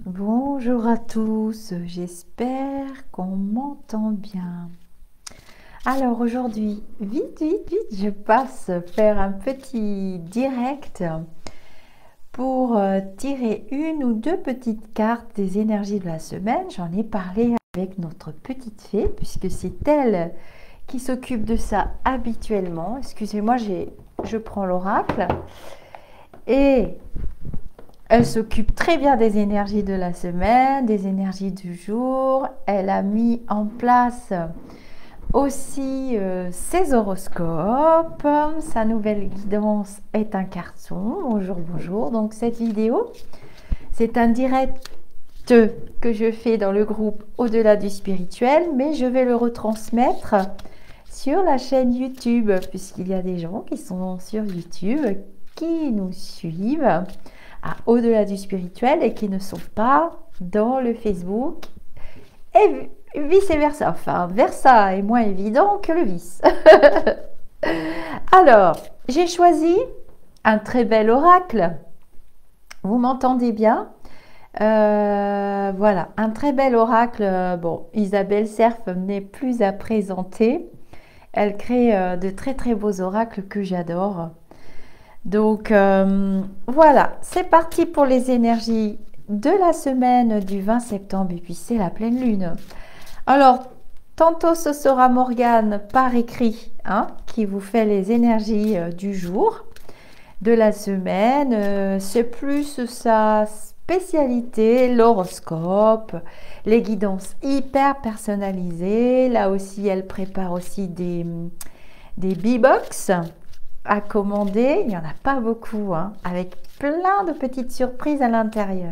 Bonjour à tous, j'espère qu'on m'entend bien. Alors aujourd'hui, vite, je passe faire un petit direct pour tirer une ou deux petites cartes des énergies de la semaine. J'en ai parlé avec notre petite fée, puisque c'est elle qui s'occupe de ça habituellement. Excusez-moi, je prends l'oracle. Et elle s'occupe très bien des énergies de la semaine, des énergies du jour. Elle a mis en place aussi ses horoscopes. Sa nouvelle guidance est un carton. Bonjour, bonjour. Donc cette vidéo, c'est un direct que je fais dans le groupe Au-delà du spirituel, mais je vais le retransmettre sur la chaîne YouTube, puisqu'il y a des gens qui sont sur YouTube, qui nous suivent à Au-delà du spirituel et qui ne sont pas dans le Facebook et vice-versa. Enfin, versa est moins évident que le vice. Alors, j'ai choisi un très bel oracle. Vous m'entendez bien? Voilà, un très bel oracle. Bon, Isabelle Cerf n'est plus à présenter. Elle crée de très beaux oracles que j'adore. Donc voilà, c'est parti pour les énergies de la semaine du 20 septembre et puis c'est la pleine lune. Alors, tantôt ce sera Morgane par écrit qui vous fait les énergies du jour, de la semaine. C'est plus sa spécialité, l'horoscope, les guidances hyper personnalisées. Là aussi, elle prépare aussi des B-box à commander. Il n'y en a pas beaucoup, avec plein de petites surprises à l'intérieur.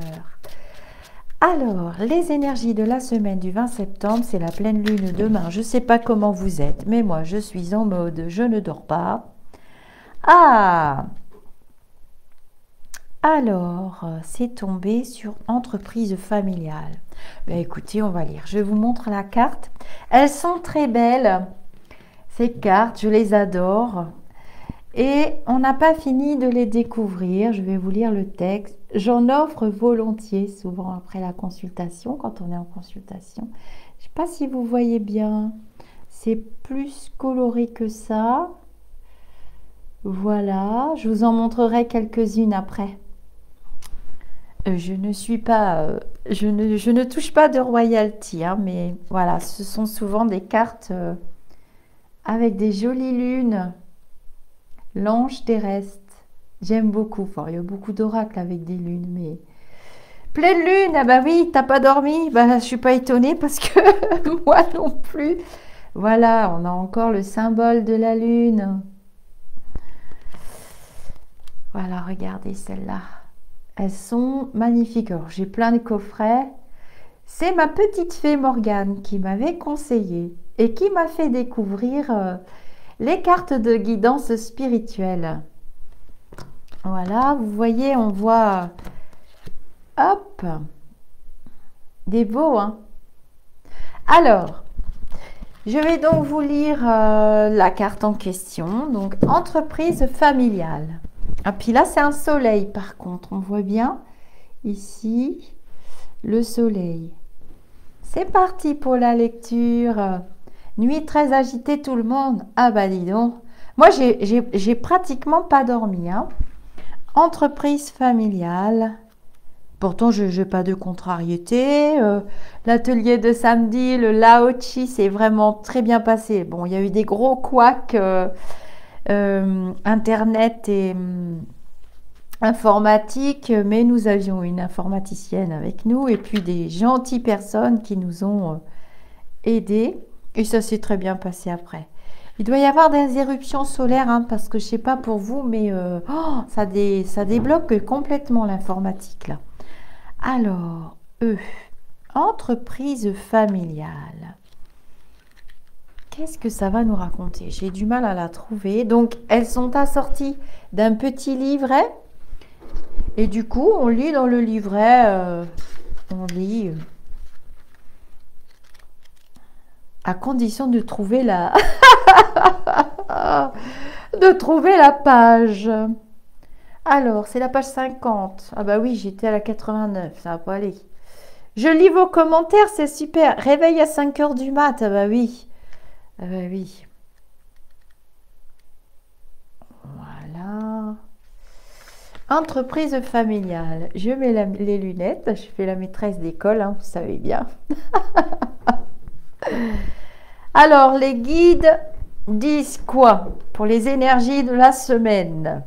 Alors, les énergies de la semaine du 20 septembre, c'est la pleine lune demain. Je ne sais pas comment vous êtes, mais moi, je suis en mode je ne dors pas. Ah! Alors, c'est tombé sur entreprise familiale. Ben, écoutez, on va lire. Je vous montre la carte. Elles sont très belles, ces cartes. Je les adore. Et on n'a pas fini de les découvrir. Je vais vous lire le texte. J'en offre volontiers, souvent après la consultation, quand on est en consultation. Je ne sais pas si vous voyez bien. C'est plus coloré que ça. Voilà. Je vous en montrerai quelques-unes après. Je ne suis pas... je ne touche pas de royalty, mais voilà, ce sont souvent des cartes avec des jolies lunes. L'ange terrestre, j'aime beaucoup. Enfin, il y a beaucoup d'oracles avec des lunes, mais pleine lune, ah bah oui, t'as pas dormi? Bah, je suis pas étonnée parce que moi non plus. Voilà, on a encore le symbole de la lune. Voilà, regardez celles-là. Elles sont magnifiques. Alors, j'ai plein de coffrets. C'est ma petite fée Morgane qui m'avait conseillé et qui m'a fait découvrir les cartes de guidance spirituelle. Voilà, vous voyez, on voit, hop, des beaux, Alors, je vais donc vous lire la carte en question. Donc, entreprise familiale. Ah, puis là, c'est un soleil, par contre. On voit bien, ici, le soleil. C'est parti pour la lecture. Nuit très agitée, tout le monde. Ah bah dis donc. Moi, j'ai pratiquement pas dormi. Entreprise familiale. Pourtant, je n'ai pas de contrariété. L'atelier de samedi, le Laochi, c'est vraiment très bien passé. Bon, il y a eu des gros couacs Internet et informatique, mais nous avions une informaticienne avec nous et puis des gentilles personnes qui nous ont aidés. Et ça s'est très bien passé après. Il doit y avoir des éruptions solaires, parce que je ne sais pas pour vous, mais ça débloque complètement l'informatique là. Alors, entreprise familiale. Qu'est-ce que ça va nous raconter? J'ai du mal à la trouver. Donc, elles sont assorties d'un petit livret. Et du coup, on lit dans le livret, on lit à condition de trouver la page. Alors, c'est la page 50. Ah bah oui, j'étais à la 89, ça va pas aller. Je lis vos commentaires, c'est super. Réveil à 5 heures du mat, ah bah oui. Ah bah oui. Voilà. Entreprise familiale. Je mets les lunettes. Je fais la maîtresse d'école, hein, vous savez bien. Alors, les guides disent quoi pour les énergies de la semaine?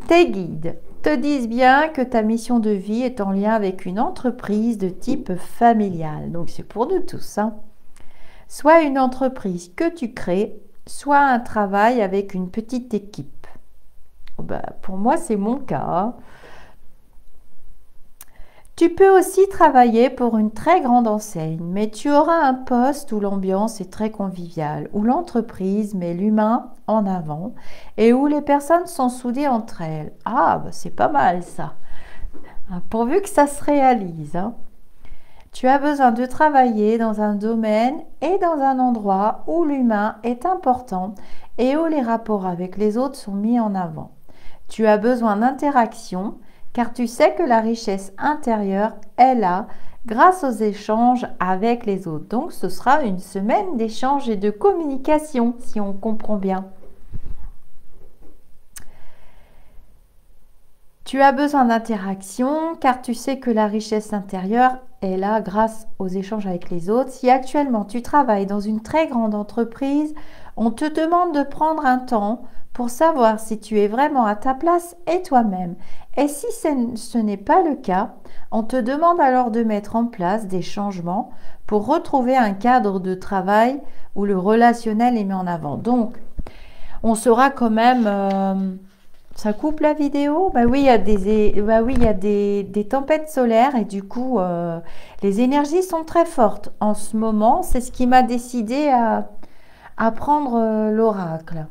Tes guides te disent bien que ta mission de vie est en lien avec une entreprise de type familial. Donc, c'est pour nous tous, hein. Soit une entreprise que tu crées, soit un travail avec une petite équipe. Ben, pour moi, c'est mon cas, hein. Tu peux aussi travailler pour une très grande enseigne, mais tu auras un poste où l'ambiance est très conviviale, où l'entreprise met l'humain en avant et où les personnes sont soudées entre elles. Ah, bah c'est pas mal ça, pourvu que ça se réalise, hein. Tu as besoin de travailler dans un domaine et dans un endroit où l'humain est important et où les rapports avec les autres sont mis en avant. Tu as besoin d'interaction car tu sais que la richesse intérieure est là grâce aux échanges avec les autres. Donc ce sera une semaine d'échanges et de communication si on comprend bien. Tu as besoin d'interaction car tu sais que la richesse intérieure est là grâce aux échanges avec les autres. Si actuellement tu travailles dans une très grande entreprise, on te demande de prendre un temps pour savoir si tu es vraiment à ta place et toi-même. Et si ce n'est pas le cas, on te demande alors de mettre en place des changements pour retrouver un cadre de travail où le relationnel est mis en avant. Donc, on sera quand même... ça coupe la vidéo? Bah oui, il y a des tempêtes solaires et du coup, les énergies sont très fortes en ce moment. C'est ce qui m'a décidé à prendre l'oracle.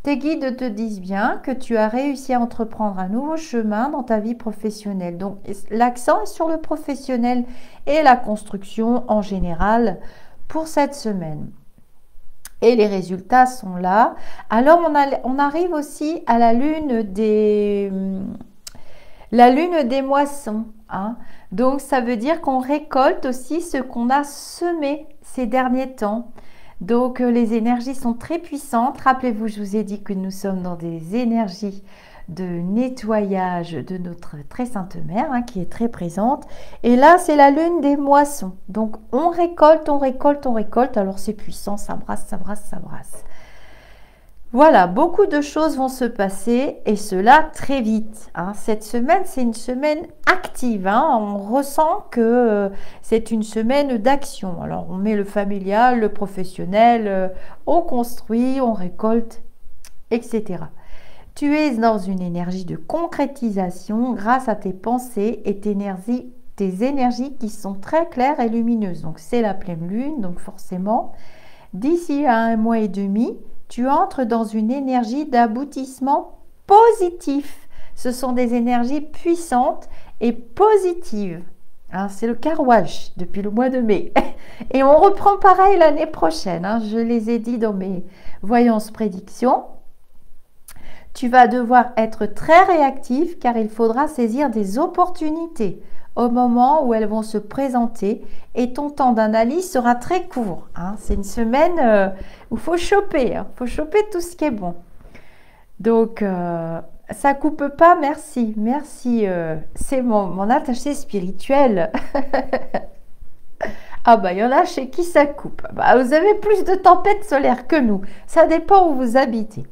Tes guides te disent bien que tu as réussi à entreprendre un nouveau chemin dans ta vie professionnelle. Donc, l'accent est sur le professionnel et la construction en général pour cette semaine. Et les résultats sont là. Alors, on arrive aussi à la lune des moissons, hein. Donc, ça veut dire qu'on récolte aussi ce qu'on a semé ces derniers temps. Donc, les énergies sont très puissantes. Rappelez-vous, je vous ai dit que nous sommes dans des énergies de nettoyage de notre très sainte mère, hein, qui est très présente. Et là, c'est la lune des moissons. Donc, on récolte, on récolte, on récolte. Alors, c'est puissant, ça brasse, ça brasse, ça brasse. Voilà, beaucoup de choses vont se passer et cela très vite, hein. Cette semaine, c'est une semaine active, hein. On ressent que c'est une semaine d'action. Alors, on met le familial, le professionnel, on construit, on récolte, etc. Tu es dans une énergie de concrétisation grâce à tes pensées et tes énergies qui sont très claires et lumineuses. Donc, c'est la pleine lune, donc forcément, d'ici à 1 mois et demi, tu entres dans une énergie d'aboutissement positif. Ce sont des énergies puissantes et positives, hein, c'est le carouage depuis le mois de mai. Et on reprend pareil l'année prochaine, hein. Je les ai dit dans mes voyances prédictions. Tu vas devoir être très réactif car il faudra saisir des opportunités au moment où elles vont se présenter et ton temps d'analyse sera très court, hein. C'est une semaine où il faut choper, hein. Faut choper tout ce qui est bon. Donc, ça coupe pas, merci. Merci, c'est mon attaché spirituel. Ah bah, il y en a chez qui ça coupe. Bah, vous avez plus de tempêtes solaires que nous. Ça dépend où vous habitez.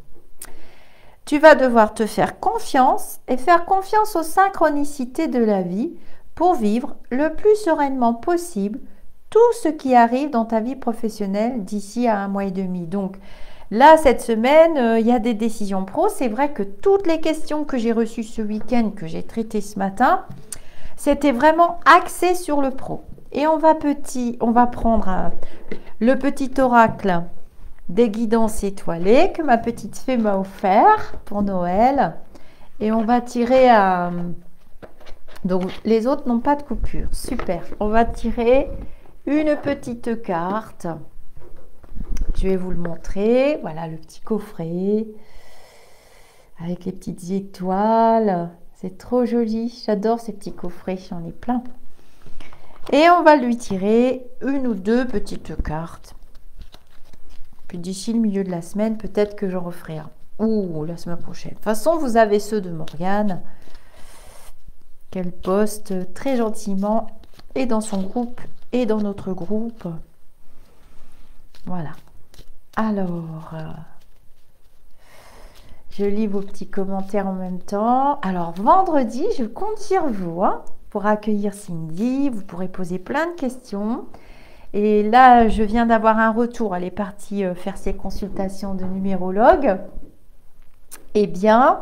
Tu vas devoir te faire confiance et faire confiance aux synchronicités de la vie pour vivre le plus sereinement possible tout ce qui arrive dans ta vie professionnelle d'ici à 1 mois et demi. Donc là, cette semaine, il y a des décisions pro. C'est vrai que toutes les questions que j'ai reçues ce week-end, que j'ai traitées ce matin, c'était vraiment axé sur le pro. Et on va prendre le petit oracle des guidances étoilées que ma petite fée m'a offert pour Noël. Et on va tirer donc, les autres n'ont pas de coupure. Super. On va tirer une petite carte. Je vais vous le montrer. Voilà le petit coffret avec les petites étoiles. C'est trop joli. J'adore ces petits coffrets. J'en ai plein. Et on va lui tirer une ou deux petites cartes. Puis d'ici le milieu de la semaine, peut-être que j'en referai un. Ou la semaine prochaine. De toute façon, vous avez ceux de Morgane, qu'elle poste très gentiment, et dans son groupe, et dans notre groupe. Voilà. Alors, je lis vos petits commentaires en même temps. Alors, vendredi, je compte sur vous pour accueillir Cindy. Vous pourrez poser plein de questions. Et là, je viens d'avoir un retour. Elle est partie faire ses consultations de numérologue. Eh bien,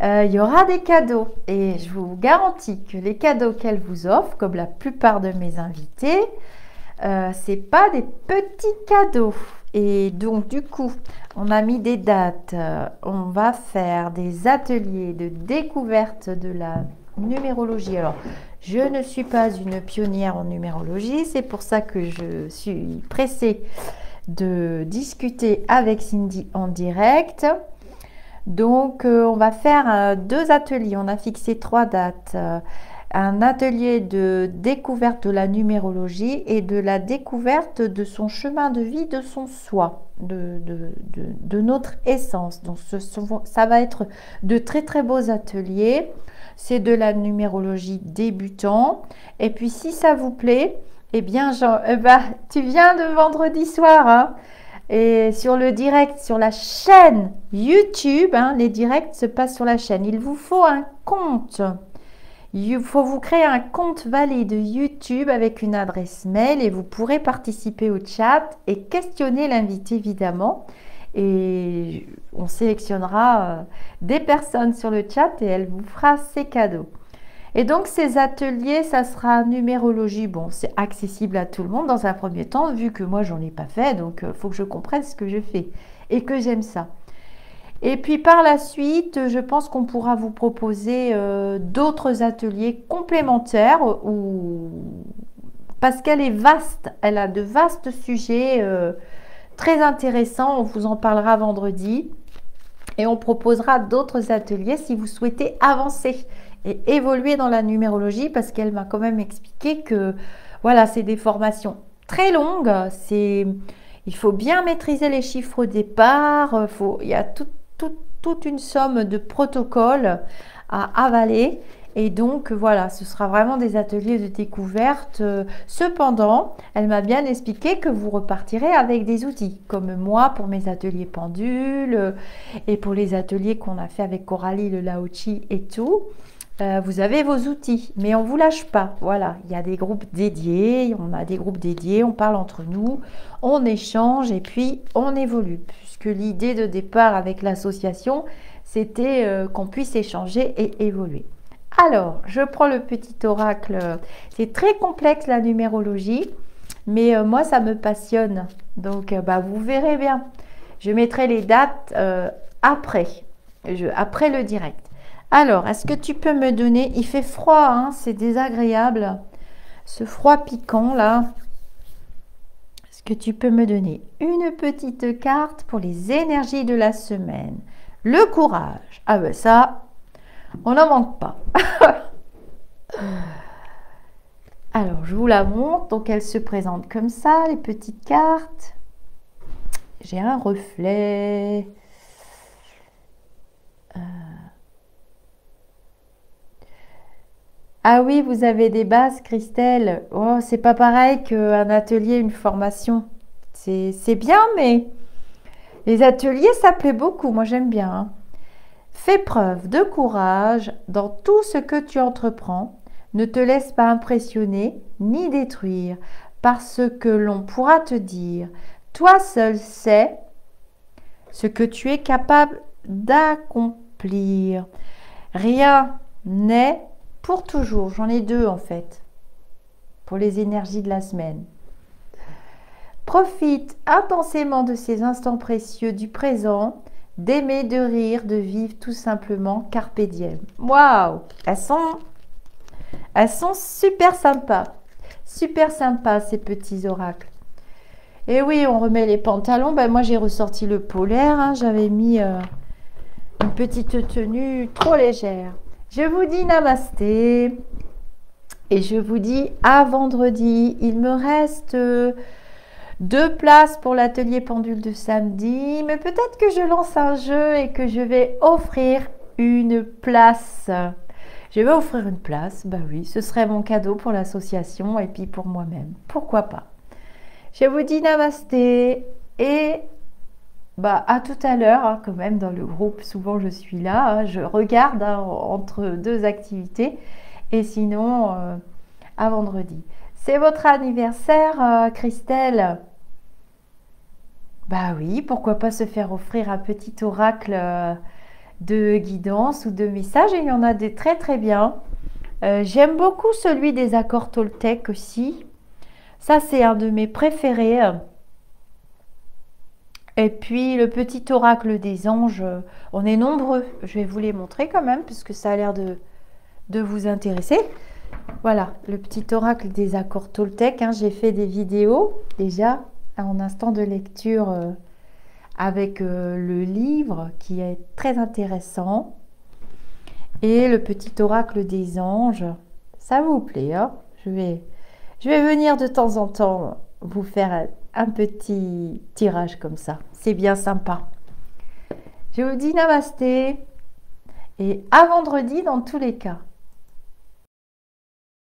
il y aura des cadeaux. Et je vous garantis que les cadeaux qu'elle vous offre, comme la plupart de mes invités, c'est pas des petits cadeaux. Et donc, du coup, on a mis des dates. On va faire des ateliers de découverte de la numérologie. Alors, je ne suis pas une pionnière en numérologie. C'est pour ça que je suis pressée de discuter avec Cindy en direct. Donc, on va faire 2 ateliers. On a fixé 3 dates. Un atelier de découverte de la numérologie et de la découverte de son chemin de vie, de son soi, de notre essence. Donc, ça va être de très très beaux ateliers. C'est de la numérologie débutant. Et puis, si ça vous plaît, eh bien, tu viens de vendredi soir, hein. Et sur le direct, sur la chaîne YouTube, les directs se passent sur la chaîne. Il vous faut un compte. Il faut vous créer un compte valide YouTube avec une adresse mail et vous pourrez participer au chat et questionner l'invité évidemment. Et on sélectionnera des personnes sur le chat et elle vous fera ses cadeaux. Et donc ces ateliers, ça sera numérologie. Bon, c'est accessible à tout le monde dans un premier temps, vu que moi j'en ai pas fait, donc il faut que je comprenne ce que je fais et que j'aime ça. Et puis par la suite, je pense qu'on pourra vous proposer d'autres ateliers complémentaires parce qu'elle est vaste, elle a de vastes sujets très intéressants. On vous en parlera vendredi et on proposera d'autres ateliers si vous souhaitez avancer et évoluer dans la numérologie parce qu'elle m'a quand même expliqué que voilà, c'est des formations très longues. Il faut bien maîtriser les chiffres au départ. Il y a toute une somme de protocoles à avaler. Et donc, voilà, ce sera vraiment des ateliers de découverte. Cependant, elle m'a bien expliqué que vous repartirez avec des outils, comme moi pour mes ateliers pendules et pour les ateliers qu'on a fait avec Coralie, le Lao-Chi et tout. Vous avez vos outils, mais on ne vous lâche pas. Voilà, il y a des groupes dédiés, on a des groupes dédiés, on parle entre nous, on échange et puis on évolue. Puisque l'idée de départ avec l'association, c'était qu'on puisse échanger et évoluer. Alors, je prends le petit oracle. C'est très complexe la numérologie, mais moi, ça me passionne. Donc, vous verrez bien. Je mettrai les dates après le direct. Alors, est-ce que tu peux me donner... Il fait froid, hein, c'est désagréable. Ce froid piquant, là. Est-ce que tu peux me donner une petite carte pour les énergies de la semaine? Le courage. Ah ben ça, on n'en manque pas. Alors, je vous la montre. Donc, elle se présente comme ça, les petites cartes. J'ai un reflet. Ah oui, vous avez des bases, Christelle. Oh, c'est pas pareil qu'un atelier, une formation. C'est bien, mais les ateliers, ça plaît beaucoup. Moi, j'aime bien, hein. Fais preuve de courage dans tout ce que tu entreprends. Ne te laisse pas impressionner ni détruire par ce que l'on pourra te dire. Toi seul sais ce que tu es capable d'accomplir. Rien n'est pour toujours. J'en ai 2 en fait, pour les énergies de la semaine. Profite intensément de ces instants précieux du présent, d'aimer, de rire, de vivre tout simplement, carpe diem. Waouh, elles sont super sympas ces petits oracles. Et oui, on remet les pantalons. Moi j'ai ressorti le polaire, hein. J'avais mis une petite tenue trop légère. Je vous dis namasté Et je vous dis à vendredi. Il me reste 2 places pour l'atelier pendule de samedi. Mais peut-être que je lance un jeu et que je vais offrir une place. Je vais offrir une place. Bah oui, ce serait mon cadeau pour l'association et puis pour moi-même. Pourquoi pas? Je vous dis namasté et bah, à tout à l'heure, hein, quand même, dans le groupe, souvent je suis là, hein, je regarde hein, entre 2 activités et sinon, à vendredi. C'est votre anniversaire, Christelle? Bah oui, pourquoi pas se faire offrir un petit oracle de guidance ou de message, et il y en a des très très bien. J'aime beaucoup celui des accords Toltec aussi. Ça, c'est un de mes préférés. Et puis le petit oracle des anges, on est nombreux. Je vais vous les montrer quand même, puisque ça a l'air de vous intéresser. Voilà, le petit oracle des accords Toltec. Hein. J'ai fait des vidéos déjà en instant de lecture avec le livre qui est très intéressant. Et le petit oracle des anges, ça vous plaît, hein? Je vais venir de temps en temps vous faire un petit tirage comme ça. C'est bien sympa. Je vous dis namasté et à vendredi dans tous les cas.